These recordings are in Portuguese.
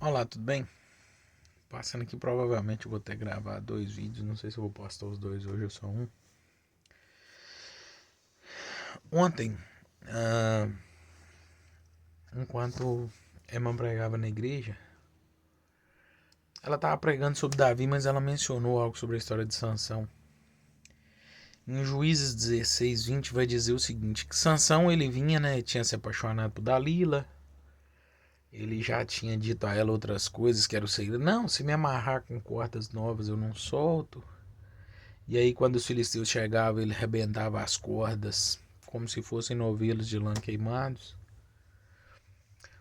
Olá, tudo bem? Passando aqui, provavelmente eu vou ter que gravar 2 vídeos. Não sei se eu vou postar os dois hoje ou só um. Ontem, ah, enquanto Emma pregava na igreja, ela estava pregando sobre Davi, mas ela mencionou algo sobre a história de Sansão. Em Juízes 16:20 vai dizer o seguinte: que Sansão ele vinha, né? Tinha se apaixonado por Dalila. Ele já tinha dito a ela outras coisas que era o segredo. Não, se me amarrar com cordas novas eu não solto. E aí quando os filisteus chegavam, ele arrebentava as cordas como se fossem novelos de lã queimados.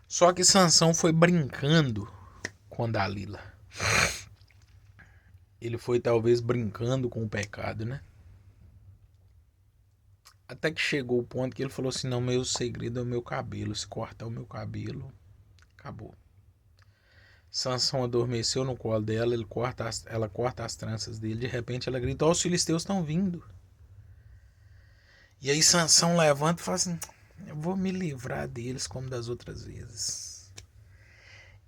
Só que Sansão foi brincando com Dalila. Ele foi talvez brincando com o pecado, né? Até que chegou o ponto que ele falou assim: não, meu segredo é o meu cabelo. Se cortar o meu cabelo, acabou. Sansão adormeceu no colo dela, ela corta as tranças dele. De repente ela grita: ó, os filisteus estão vindo. E aí Sansão levanta e fala assim: eu vou me livrar deles como das outras vezes.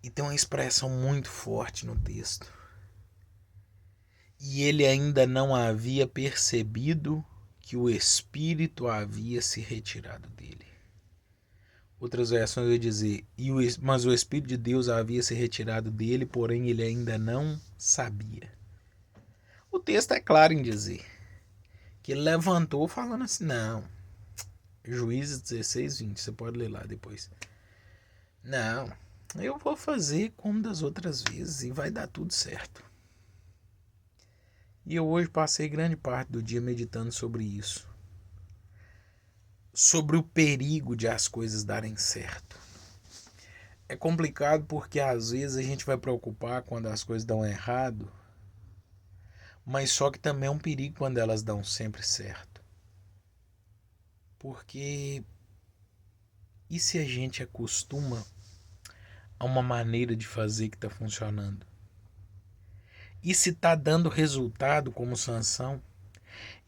E tem uma expressão muito forte no texto. E ele ainda não havia percebido que o Espírito havia se retirado dele. Outras versões vai dizer: mas o Espírito de Deus havia se retirado dele, porém ele ainda não sabia. O texto é claro em dizer que ele levantou falando assim: não, Juízes 16:20, você pode ler lá depois. Não, eu vou fazer como das outras vezes e vai dar tudo certo. E eu hoje passei grande parte do dia meditando sobre isso. Sobre o perigo de as coisas darem certo. É complicado porque às vezes a gente vai preocupar quando as coisas dão errado, mas só que também é um perigo quando elas dão sempre certo. Porque e se a gente acostuma a uma maneira de fazer que está funcionando? E se está dando resultado como Sansão?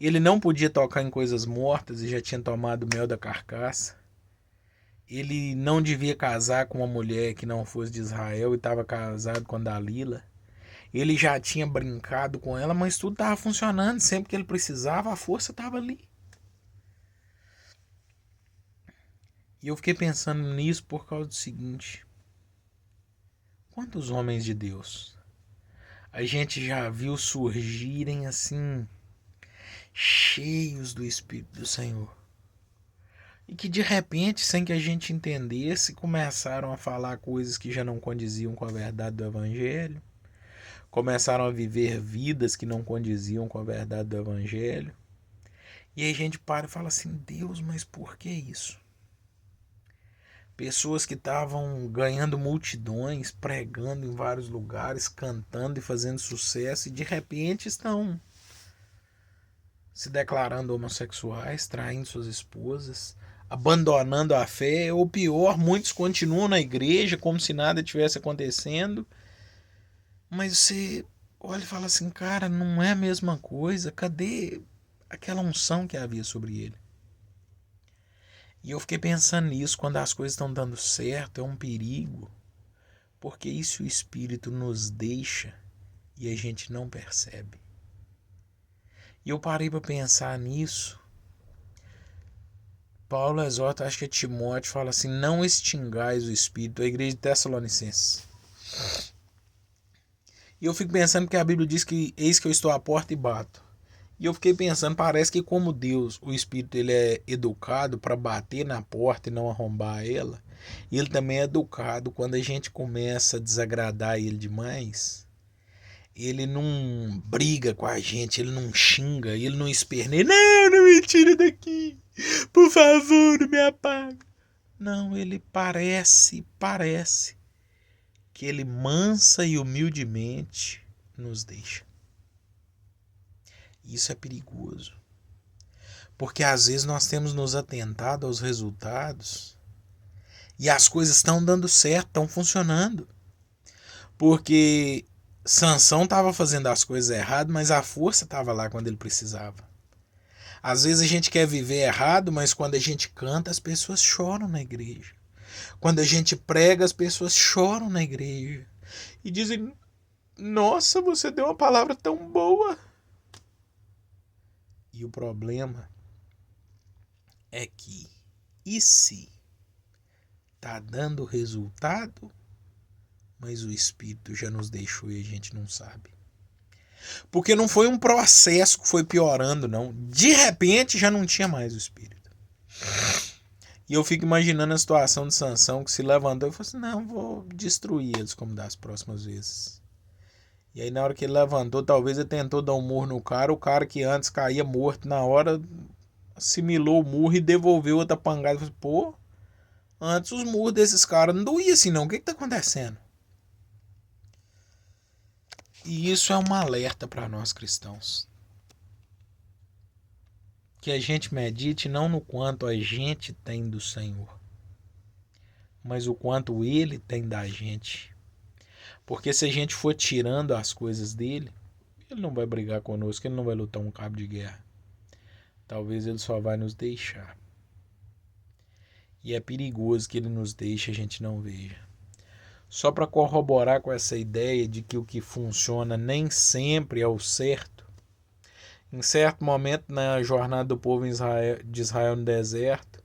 Ele não podia tocar em coisas mortas e já tinha tomado o mel da carcaça. Ele não devia casar com uma mulher que não fosse de Israel e estava casado com a Dalila. Ele já tinha brincado com ela, mas tudo estava funcionando. Sempre que ele precisava, a força estava ali. E eu fiquei pensando nisso por causa do seguinte: quantos homens de Deus a gente já viu surgirem assim, cheios do Espírito do Senhor, e que de repente, sem que a gente entendesse, começaram a falar coisas que já não condiziam com a verdade do Evangelho, começaram a viver vidas que não condiziam com a verdade do Evangelho. E aí a gente para e fala assim: Deus, mas por que isso? Pessoas que estavam ganhando multidões, pregando em vários lugares, cantando e fazendo sucesso, e de repente estão se declarando homossexuais, traindo suas esposas, abandonando a fé, ou pior, muitos continuam na igreja como se nada tivesse acontecendo. Mas você olha e fala assim: cara, não é a mesma coisa, cadê aquela unção que havia sobre ele? E eu fiquei pensando nisso, quando as coisas estão dando certo, é um perigo, porque isso o Espírito nos deixa e a gente não percebe. E eu parei para pensar nisso. Paulo exorta, acho que é Timóteo, fala assim: não extingais o Espírito, a igreja de Tessalonicenses. E eu fico pensando que a Bíblia diz que eis que eu estou à porta e bato. E eu fiquei pensando, parece que como Deus, o Espírito, ele é educado para bater na porta e não arrombar ela, ele também é educado quando a gente começa a desagradar ele demais. Ele não briga com a gente, ele não xinga, ele não esperneia: não, não me tira daqui, por favor, não me apaga. Não, ele parece que ele mansa e humildemente nos deixa. Isso é perigoso. Porque às vezes nós temos nos atentado aos resultados e as coisas estão dando certo, estão funcionando. Porque Sansão estava fazendo as coisas erradas, mas a força estava lá quando ele precisava. Às vezes a gente quer viver errado, mas quando a gente canta, as pessoas choram na igreja. Quando a gente prega, as pessoas choram na igreja e dizem: nossa, você deu uma palavra tão boa. E o problema é que, e se tá dando resultado, mas o Espírito já nos deixou e a gente não sabe? Porque não foi um processo que foi piorando, não. De repente já não tinha mais o Espírito. E eu fico imaginando a situação de Sansão, que se levantou e falou assim: não, vou destruir eles como das próximas vezes. E aí na hora que ele levantou, talvez ele tentou dar um murro no cara, o cara que antes caía morto na hora assimilou o murro e devolveu outra pangada. Eu falei: pô, antes os murros desses caras não doíam assim não, o que tá acontecendo? E isso é um alerta para nós cristãos. Que a gente medite não no quanto a gente tem do Senhor, mas o quanto Ele tem da gente. Porque se a gente for tirando as coisas dele, Ele não vai brigar conosco, Ele não vai lutar um cabo de guerra. Talvez Ele só vai nos deixar. E é perigoso que Ele nos deixe e a gente não veja. Só para corroborar com essa ideia de que o que funciona nem sempre é o certo, em certo momento na jornada do povo de Israel no deserto,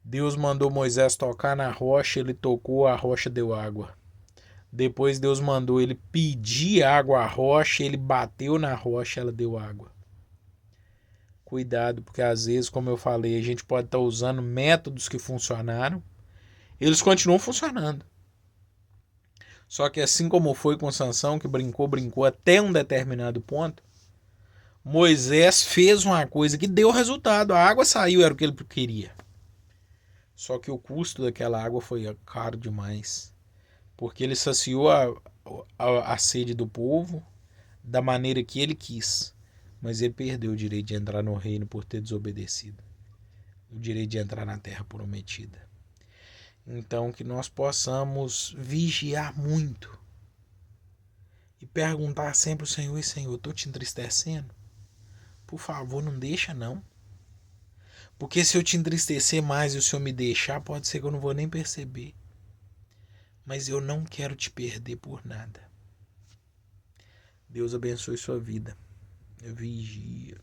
Deus mandou Moisés tocar na rocha, ele tocou, a rocha deu água. Depois Deus mandou ele pedir água à rocha, ele bateu na rocha, ela deu água. Cuidado, porque às vezes, como eu falei, a gente pode estar usando métodos que funcionaram, eles continuam funcionando. Só que assim como foi com Sansão, que brincou até um determinado ponto, Moisés fez uma coisa que deu resultado, a água saiu, era o que ele queria. Só que o custo daquela água foi caro demais, porque ele saciou a sede do povo da maneira que ele quis, mas ele perdeu o direito de entrar no reino por ter desobedecido, o direito de entrar na terra prometida. Então que nós possamos vigiar muito e perguntar sempre ao Senhor: Senhor, estou te entristecendo? Por favor, não deixa não. Porque se eu te entristecer mais e o Senhor me deixar, pode ser que eu não vou nem perceber. Mas eu não quero te perder por nada. Deus abençoe sua vida. Vigia.